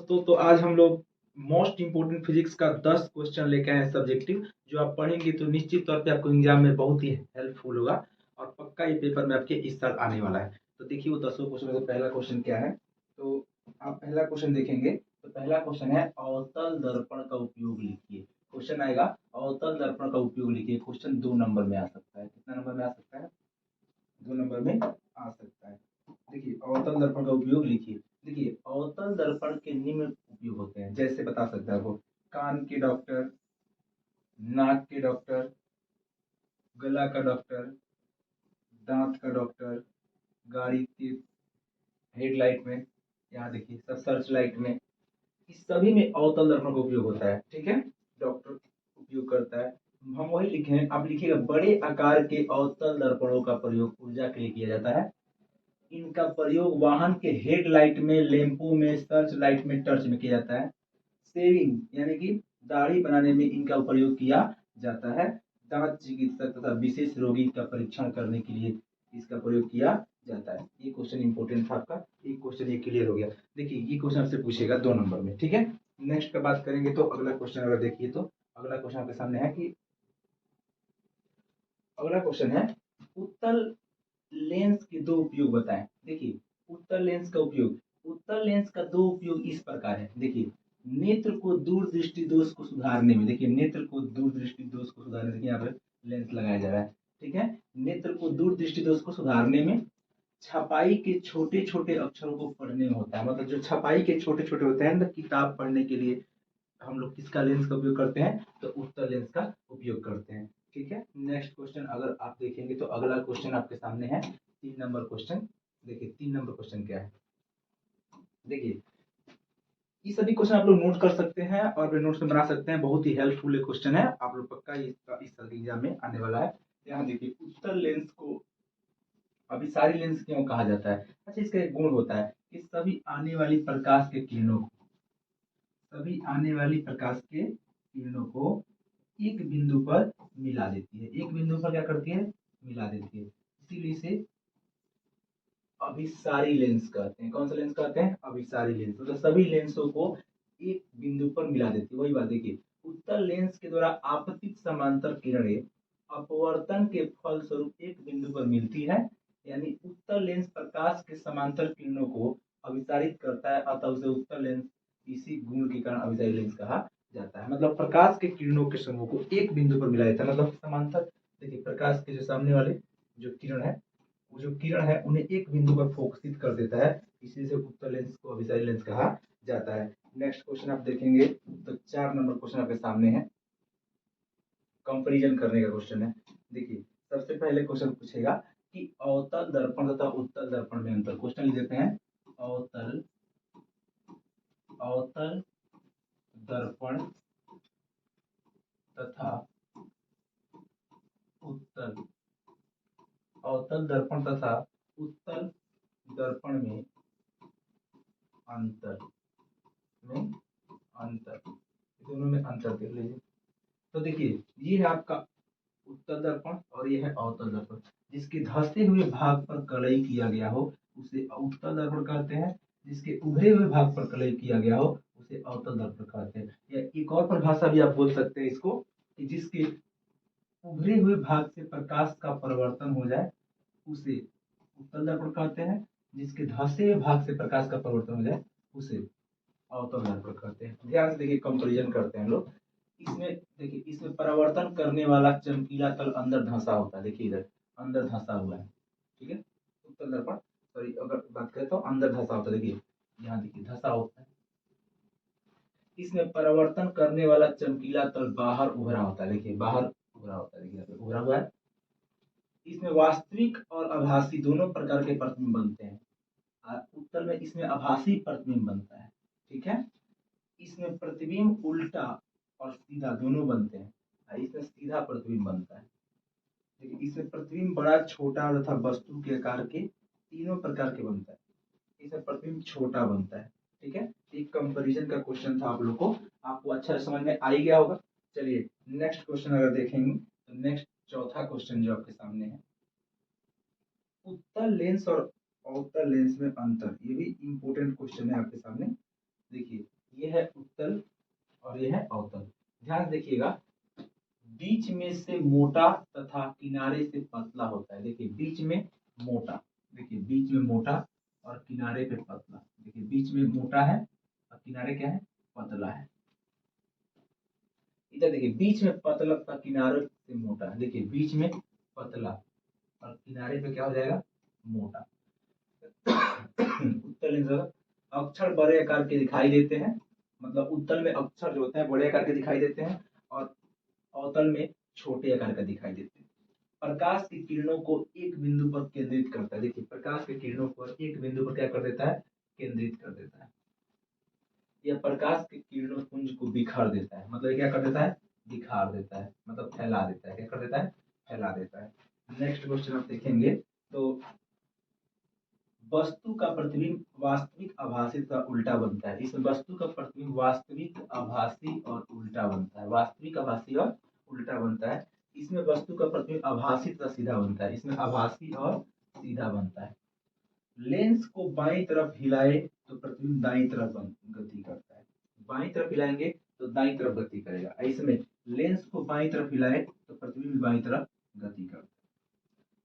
दोस्तों, तो आज हम लोग मोस्ट इम्पोर्टेंट फिजिक्स का 10 क्वेश्चन लेके आए हैं सब्जेक्टिव, जो आप पढ़ेंगे तो निश्चित तौर पे आपको एग्जाम में बहुत ही हेल्पफुल होगा और पक्का ये पेपर में आपके इस साल आने वाला है। तो देखिए वो 10 क्वेश्चन में से पहला क्वेश्चन क्या है। तो आप पहला क्वेश्चन देखेंगे तो पहला क्वेश्चन है अवतल दर्पण का उपयोग लिखिए। क्वेश्चन आएगा अवतल दर्पण का उपयोग लिखिए। क्वेश्चन 2 नंबर में आ सकता है। कितना नंबर में आ सकता है? 2 नंबर में आ सकता है। देखिए अवतल दर्पण का उपयोग लिखिए। देखिए अवतल दर्पण के निम्न उपयोग होते हैं, जैसे बता सकता है वो कान के डॉक्टर, नाक के डॉक्टर, गला का डॉक्टर, दांत का डॉक्टर, गाड़ी के हेडलाइट में, यहाँ देखिए सब सर्च लाइट में, इस सभी में अवतल दर्पण का उपयोग होता है। ठीक है, डॉक्टर उपयोग करता है। हम वही लिखे हैं, आप लिखिएगा बड़े आकार के अवतल दर्पणों का प्रयोग ऊर्जा के लिए किया जाता है। इनका प्रयोग वाहन के हेडलाइट में, लैंपों में, सर्च लाइट में, टर्च में किया जाता है। शेविंग यानी कि दाढ़ी बनाने में इनका प्रयोग किया जाता है। दांत चिकित्सक तथा विशेष रोगी का परीक्षण करने के लिए इसका प्रयोग किया जाता है। ये क्वेश्चन इंपॉर्टेंट था आपका, एक क्वेश्चन ये क्लियर हो गया। देखिए ये क्वेश्चन आपसे पूछेगा 2 नंबर में। ठीक है, नेक्स्ट का बात करेंगे तो अगला क्वेश्चन अगर देखिए तो अगला क्वेश्चन आपके सामने है कि अगला क्वेश्चन है उत्तल लेंस के 2 उपयोग बताएं। देखिए उत्तल लेंस का उपयोग, उत्तल लेंस का 2 उपयोग इस प्रकार है। देखिए नेत्र को दूरदृष्टि दोष को सुधारने में, देखिए नेत्र को दूरदृष्टि दोष को सुधारने, देखिए यहाँ पर लेंस लगाया जा रहा है। ठीक है, नेत्र को दूरदृष्टि दोष को सुधारने में, छपाई के छोटे छोटे अक्षरों को पढ़ने में होता है। मतलब जो छपाई के छोटे छोटे होते हैं ना, किताब पढ़ने के लिए हम लोग किसका लेंस का उपयोग करते हैं? तो उत्तल लेंस का उपयोग करते हैं। ठीक है, नेक्स्ट क्वेश्चन अगर आप देखेंगे तो अगला क्वेश्चन आपके सामने है 3 नंबर क्वेश्चन। देखिए 3 नंबर क्वेश्चन क्या है। देखिए ये सभी क्वेश्चन आप लोग नोट कर सकते हैं और अपने नोट्स में बना सकते हैं। बहुत ही हेल्पफुल क्वेश्चन है, आप लोग पक्का इसका इस साल के एग्जाम में आने वाला है। यहाँ देखिए उत्तल लेंस को अभिसारी लेंस क्यों कहा जाता है? अच्छा, इसका एक गुण होता है कि सभी आने वाली प्रकाश के किरणों को, सभी आने वाली प्रकाश के किरणों को एक बिंदु पर मिला देती है। एक बिंदु पर क्या करती है? मिला देती है। इसीलिए इसे अभिसारी लेंस कहते हैं। कौन सा लेंस कहते हैं? अभिसारी लेंस। मतलब सभी लेंसों को एक बिंदु पर मिला देती है। वही बात देखिए, उत्तल लेंस के द्वारा आपतित समांतर किरणें अपवर्तन के फलस्वरूप एक बिंदु पर मिलती है। यानी उत्तल लेंस प्रकाश के समांतर किरणों को अभिसारित करता है, अतः उसे उत्तल लेंस इसी गुण के कारण अभिसारी लेंस कहा जाता है। मतलब प्रकाश के किरणों के समूह को एक बिंदु पर मिलाया जाता है। मतलब समांतर, देखिए प्रकाश के जो सामने वाले जो किरण है, वो जो किरण है उन्हें एक बिंदु पर फोकसित कर देता है, इसी से उत्तल लेंस को अभिसारी लेंस कहा जाता है। नेक्स्ट क्वेश्चन आप देखेंगे तो 4 नंबर क्वेश्चन आपके सामने है, कंपैरिजन करने का क्वेश्चन है। देखिए सबसे पहले क्वेश्चन पूछेगा कि अवतल दर्पण तथा उत्तल दर्पण में अंतर। क्वेश्चन लिख देते हैं अवतल अवतल दर्पण तथा उत्तल अवतल दर्पण तथा उत्तल दर्पण में अंतर, दोनों में अंतर देख लीजिए। तो देखिए ये है आपका उत्तल दर्पण और ये है अवतल दर्पण। जिसके धंसे हुए भाग पर कलई किया गया हो उसे उत्तल दर्पण कहते हैं, जिसके उभरे हुए भाग पर कलई किया गया हो उसे अवतल दर्पण कहते हैं। या एक और परिभाषा भी आप बोल सकते हैं इसको कि जिसके उभरे हुए भाग से प्रकाश का परिवर्तन हो जाए उसे उत्तल दर्पण कहते हैं, जिसके धंसे हुए भाग से प्रकाश का परिवर्तन हो जाए उसे अवतल दर्पण कहते हैं। ध्यान से देखिए, कंपैरिजन करते हैं हम लोग। इसमें देखिए, इसमें परावर्तन करने वाला चमकीला तल अंदर धंसा होता है। देखिए इधर अंदर धंसा हुआ है। ठीक है, उत्तल दर्पण, सॉरी अगर बात करें तो अंदर धंसा होता है। देखिए यहाँ देखिए धंसा होता है। इसमें परावर्तन करने वाला चमकीला तल बाहर उभरा होता है। देखिए बाहर उभरा होता है, देखिए उभरा हुआ है। इसमें वास्तविक और आभासी दोनों प्रकार के प्रतिबिंब बनते हैं। उत्तल में इसमें आभासी प्रतिबिंब बनता है। ठीक है, इसमें प्रतिबिंब उल्टा और सीधा दोनों बनते हैं। इसमें सीधा प्रतिबिंब बनता है। देखिए इसमें प्रतिबिंब बड़ा, छोटा तथा वस्तु के आकार के तीनों प्रकार के बनता है। इसमें प्रतिबिंब छोटा बनता है। ठीक है, एक कंपैरिजन का क्वेश्चन था आप लोग को, आपको अच्छा समझ में आ ही गया होगा। चलिए नेक्स्ट क्वेश्चन अगर देखेंगे तो नेक्स्ट चौथा क्वेश्चन जो आपके सामने है, उत्तल लेंस और अवतल लेंस में अंतर। ये भी इंपॉर्टेंट क्वेश्चन है आपके सामने। देखिए ये है उत्तल और ये है अवतल। ध्यान से देखिएगा, बीच में से मोटा तथा किनारे से पतला होता है। देखिए बीच में मोटा, देखिए बीच में मोटा और किनारे पे पतला। देखिए बीच में मोटा है और किनारे क्या है, पतला है। इधर देखिए बीच में पतला तथा किनारे से मोटा है। देखिए बीच में पतला और किनारे पे क्या हो जाएगा, मोटा। उत्तल में अक्षर बड़े आकार के दिखाई देते हैं, मतलब उत्तल में अक्षर जो होते हैं बड़े आकार के दिखाई देते हैं और अवतल में छोटे आकार का दिखाई देते हैं। प्रकाश की किरणों को एक बिंदु पर केंद्रित करता है। देखिए प्रकाश की किरणों को एक बिंदु पर क्या कर देता है, केंद्रित कर देता है। यह प्रकाश की किरणों पुंज को बिखार देता है, मतलब क्या कर देता है, बिखार देता है, मतलब फैला देता है। क्या कर देता है, फैला देता है। नेक्स्ट क्वेश्चन आप देखेंगे तो वस्तु का प्रतिबिंब वास्तविक आभासी का उल्टा बनता है। इस वस्तु का प्रतिबिंब वास्तविक आभासी और उल्टा बनता है। वास्तविक आभासी और उल्टा बनता है। इसमें वस्तु का प्रतिबिंब आभासी तथा सीधा बनता है, इसमें आभासी और सीधा बनता है। लेंस को बाईं तरफ हिलाए तो प्रतिबिंब दाईं तरफ गति करता है। बाईं तरफ हिलाएंगे तो दाईं तरफ गति करेगा। इसमें लेंस को बाईं तरफ हिलाए तो प्रतिबिंब बाईं तरफ गति करता है।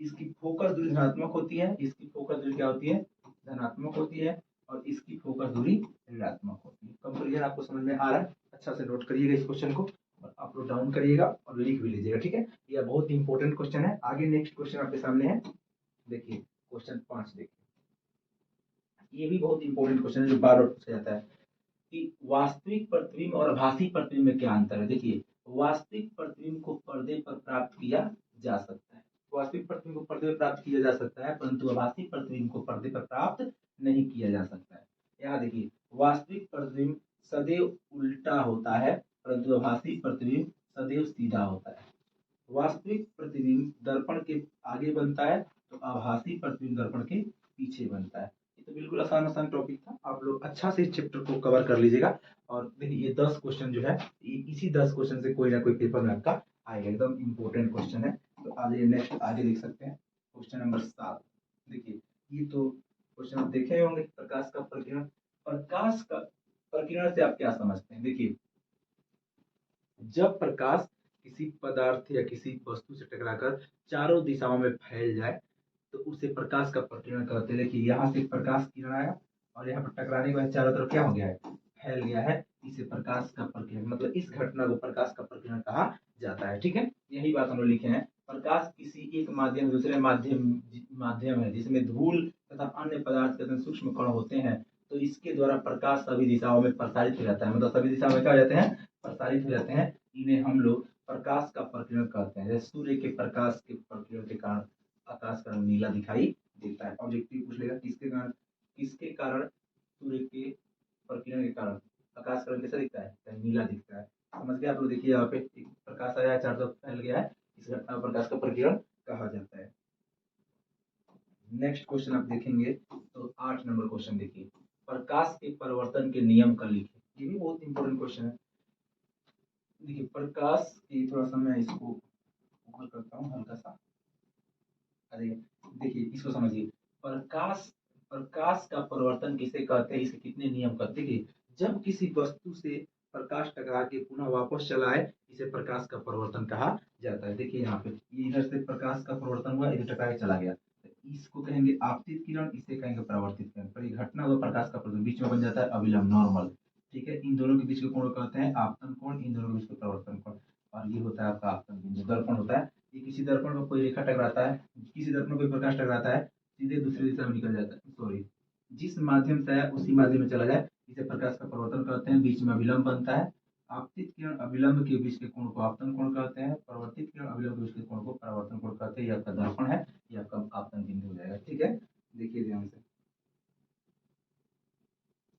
इसकी फोकस दूरी धनात्मक होती है, इसकी फोकस दूरी क्या होती है, धनात्मक होती है, और इसकी फोकस दूरी ऋणात्मक होती है। कंपेरिजन आपको समझ में आ रहा है, अच्छा से नोट करिएगा इस क्वेश्चन को और आप लोग डाउन करिएगा और लिख भी लीजिएगा, ठीक है। यह बहुत इंपॉर्टेंट क्वेश्चन है। आगे नेक्स्ट क्वेश्चन आपके सामने है, देखिए क्वेश्चन 5 देखिए। ये भी बहुत इंपॉर्टेंट क्वेश्चन है जो बार बार पूछा जाता है कि वास्तविक प्रतिबिंब और आभासी प्रतिबिंब में क्या अंतर है। देखिए वास्तविक प्रतिबिंब को पर्दे पर प्राप्त किया जा सकता है, वास्तविक प्रतिबिंब को पर्दे पर प्राप्त किया जा सकता है, परंतु आभासी प्रतिबिंब को पर्दे पर प्राप्त नहीं किया जा सकता है। यहाँ देखिए वास्तविक प्रतिबिंब सदैव उल्टा होता है, परंतु आभासी प्रतिबिंब सदैव सीधा होता है। वास्तविक प्रतिबिंब दर्पण के आगे बनता है तो आभासी प्रतिबिंब दर्पण के पीछे बनता है। ये तो बिल्कुल आसान आसान टॉपिक था, आप लोग अच्छा से इस चैप्टर को कवर कर लीजिएगा। और देखिए ये 10 क्वेश्चन जो है, इसी 10 क्वेश्चन से कोई ना कोई पेपर में आपका आएगा, एकदम इंपॉर्टेंट क्वेश्चन है। तो आगे नेक्स्ट आगे देख सकते हैं क्वेश्चन नंबर 7। देखिए ये तो क्वेश्चन आप देखे होंगे, प्रकाश का प्रकीर्णन। प्रकाश का प्रकीर्णन से आप क्या समझते हैं। देखिए जब प्रकाश किसी पदार्थ या किसी वस्तु से टकराकर चारों दिशाओं में फैल जाए तो उसे प्रकाश का प्रकीर्णन कहते हैं। देखिए यहाँ से प्रकाश किरण आया और यहाँ पर टकराने के बाद चारों तरफ क्या हो गया है, फैल गया है, इसे प्रकाश का प्रकीर्णन, मतलब इस घटना को प्रकाश का प्रकीर्णन कहा जाता है, ठीक है। यही बात हम लोग लिखे हैं। प्रकाश किसी एक माध्यम दूसरे माध्यम है जिसमें धूल तथा अन्य पदार्थ के सूक्ष्म कण होते हैं, तो इसके द्वारा प्रकाश सभी दिशाओं में प्रसारित हो जाता है, मतलब सभी दिशाओं में क्या हो जाते हैं, प्रसारित हो जाते हैं। इन्हें हम लोग प्रकाश का प्रकीर्णन कहते हैं। जैसे सूर्य के प्रकाश के प्रकीर्णन के कारण आकाश का रंग नीला दिखाई देता है। ऑब्जेक्टिव पूछ लेगा किसके कारण सूर्य के प्रकीर्णन के कारण आकाश का रंग कैसा दिखता है, तो नीला दिखता है। समझ गए आप लोग। देखिए यहाँ पे एक प्रकाश आया है, चारों तरफ फैल गया है, इस घटना को प्रकाश का प्रकीर्णन कहा जाता है। नेक्स्ट क्वेश्चन आप देखेंगे तो 8 नंबर क्वेश्चन देखिए, प्रकाश के परिवर्तन के नियम का लिखिए। ये भी बहुत इंपॉर्टेंट क्वेश्चन है। देखिए प्रकाश की थोड़ा सा मैं इसको ऊपर करता हूँ हल्का सा। अरे देखिए इसको समझिए, प्रकाश प्रकाश का परिवर्तन किसे कहते हैं, इसके कितने नियम कहते हैं। देखिए जब किसी वस्तु से प्रकाश टकरा के पुनः वापस चला आए इसे प्रकाश का परिवर्तन कहा जाता है। देखिए यहाँ पे ये इधर से प्रकाश का परिवर्तन हुआ, इधर टकरा के चला गया, तो इसको कहेंगे आपतित किरण, इसे कहेंगे परावर्तित किरण। पर ये घटना हुआ प्रकाश का परिवर्तन, बीच में बन जाता है अविलंब, नॉर्मल, ठीक है। इन दोनों के बीच के कोण को कहते हैं आपतन कोण, इन दोनों के बीच के परावर्तन कोण, और ये होता है आपका आपतन बिंदु। दर्पण होता है, ये किसी दर्पण में कोई रेखा टकराता है, किसी दर्पण में कोई प्रकाश टकराता है, सीधे दूसरी दिशा में निकल जाता है, सॉरी जिस माध्यम से आया उसी माध्यम में चला जाए इसे प्रकाश का परिवर्तन कहते हैं। बीच में अविलंब बनता है। आपतित किरण अविलंब के बीच के कोण को आपतन कोण कहते हैं, परावर्तित किरण अविलंब के बीच के कोण को परावर्तन कोण कहते हैं। ये आपका दर्पण है, ये आपका आपतन बिंदु हो जाएगा, ठीक है। देखिए ध्यान से,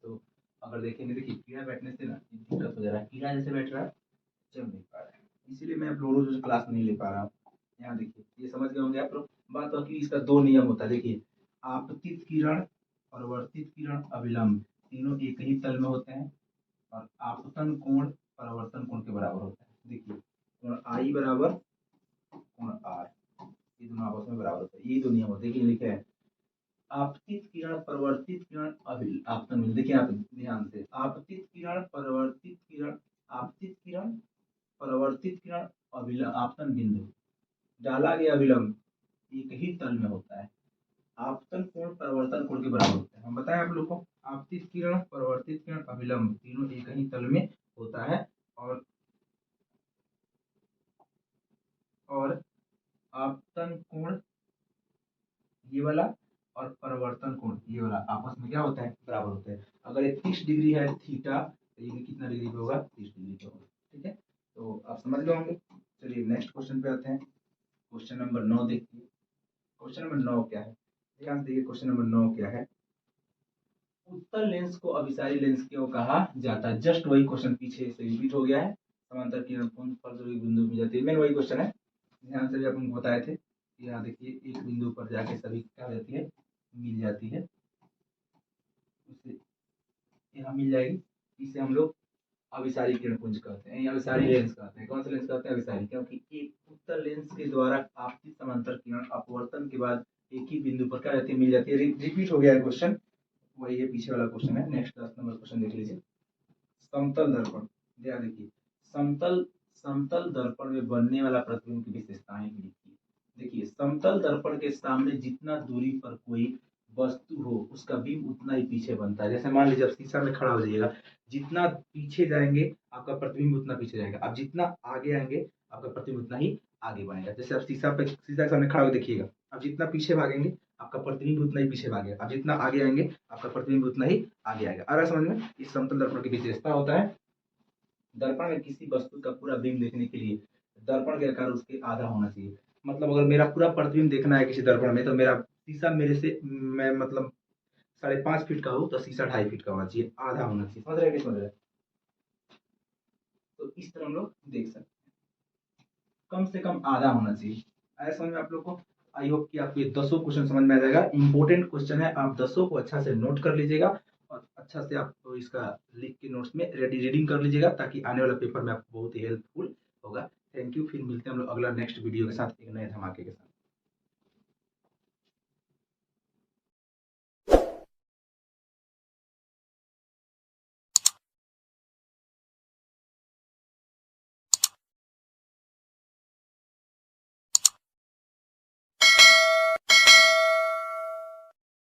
तो अगर देखेंगे देखिए कीड़ा बैठने से ना दिक्कत हो जा रहा है, कीड़ा जैसे बैठ रहा है चल नहीं पा रहा है, इसीलिए मैं फ्लोरो जो क्लास नहीं ले पा रहा हूँ। यहाँ देखिए ये समझ गए होंगे आप लोग। बात बाकी इसका 2 नियम होता है। देखिए आपतित किरण, परावर्तित किरण, अविलंब, तीनों एक ही तल में होते हैं और आपतन कोण परावर्तन कोण के बराबर होता है। देखिए कोण आई बराबर कोण आर, ये दोनों आपस में बराबर होता है। ये 2 नियम होते हैं। देखिए लिखे हैं आपतित किरण, परावर्तित किरण, आपतन बिंदु। देखिए आप ध्यान से, आपतित किरण, परावर्तित किरण, आपतित किरण, परावर्तित किरण, आपतन बिंदु, डाला गया अभिलंब एक ही तल में होता है। आपतन कोण परावर्तन कोण के बराबर होता है। हम बताएं आप लोग को, आपतित किरण, परावर्तित किरण, अभिलंब तीनों एक ही तल में होता है। और आपतन कोण ये वाला और परावर्तन कोण ये वाला आपस में क्या होता है, बराबर होता है। अगर ये 30 डिग्री है थीटा, तो ये भी कितना डिग्री पे होगा, 30 डिग्री पे होगा। ठीक है, तो आप समझ गए होंगे। चलिए नेक्स्ट क्वेश्चन पे आते हैं। क्वेश्चन नंबर 9 देखिए। क्वेश्चन नंबर 9 क्या है, ध्यान से देखिए। क्वेश्चन नंबर 9 क्या है, उत्तल लेंस को अभिसारी लेंस क्यों कहा जाता है। जस्ट वही क्वेश्चन पीछे से रिपीट हो गया है। समांतर किरण पुंज फलस्वरूप बिंदु मिल जाती है, मेन वही क्वेश्चन है। ध्यान से भी अपन बताए थे। यहाँ देखिए एक बिंदु पर जाके सभी क्या हो जाती है, मिल जाती है। उसे यहाँ मिल जाएगी, इसे हम लोग अभिसारी किरण पुंज कहते हैं या अभिसारी लेंस कहते हैं। कौन सा लेंस कहते हैं, अभिसारी, क्योंकि एक उत्तल लेंस के द्वारा आपतित समांतर किरण अपवर्तन के बाद एक ही बिंदु पर क्या जाती है, मिल जाती है। रिपीट हो गया है क्वेश्चन, वही ये पीछे वाला क्वेश्चन है। नेक्स्ट 10 नंबर क्वेश्चन देख लीजिए। समतल दर्पण, ध्यान देखिए, समतल समतल दर्पण में बनने वाला प्रतिबिंब की विशेषताएं लिखिए। देखिए समतल दर्पण के सामने जितना दूरी पर कोई वस्तु हो उसका बिंब उतना ही पीछे बनता है। जैसे मान लीजिए आप शीशा में खड़ा हो जाइएगा, जितना पीछे जाएंगे आपका प्रतिबिंब उतना पीछे जाएगा, आप जितना आगे आएंगे आपका प्रतिबिंब उतना ही आगे बढ़ेगा। जैसे आप शीशा के सामने खड़ा होकर देखिएगा, आप जितना पीछे भागेंगे आपका प्रतिबिंब उतना ही पीछे भागेगा, आप जितना आगे आएंगे आपका प्रतिबिंब उतना ही आगे आएगा। आ रहा समझ में। इस समतल दर्पण की विशेषता होता है, दर्पण में किसी वस्तु का पूरा बिंब देखने के लिए दर्पण के आकार उसके आधा होना चाहिए। मतलब अगर मेरा पूरा प्रतिबिंब देखना है किसी दर्पण में, तो मेरा शीशा मेरे से मैं मतलब 5.5 फीट का हो तो शीशा 2.5 फीट का होना चाहिए, आधा होना चाहिए। समझ रहे हैं, समझ रहे हैं। तो इस तरह हम लोग देख सकते हैं, कम से कम आधा होना चाहिए। आया समझ में आप लोग को। आई होप कि आपको ये 10 क्वेश्चन समझ में आ जाएगा। इंपॉर्टेंट क्वेश्चन है, आप 10 को अच्छा से नोट कर लीजिएगा और अच्छा से आप तो इसका लिख के नोट्स में रीडिंग कर लीजिएगा, ताकि आने वाला पेपर में आपको बहुत ही हेल्पफुल होगा। Thank you. फिर मिलते हैं हम लोग अगला नेक्स्ट वीडियो के साथ एक नए धमाके के साथ।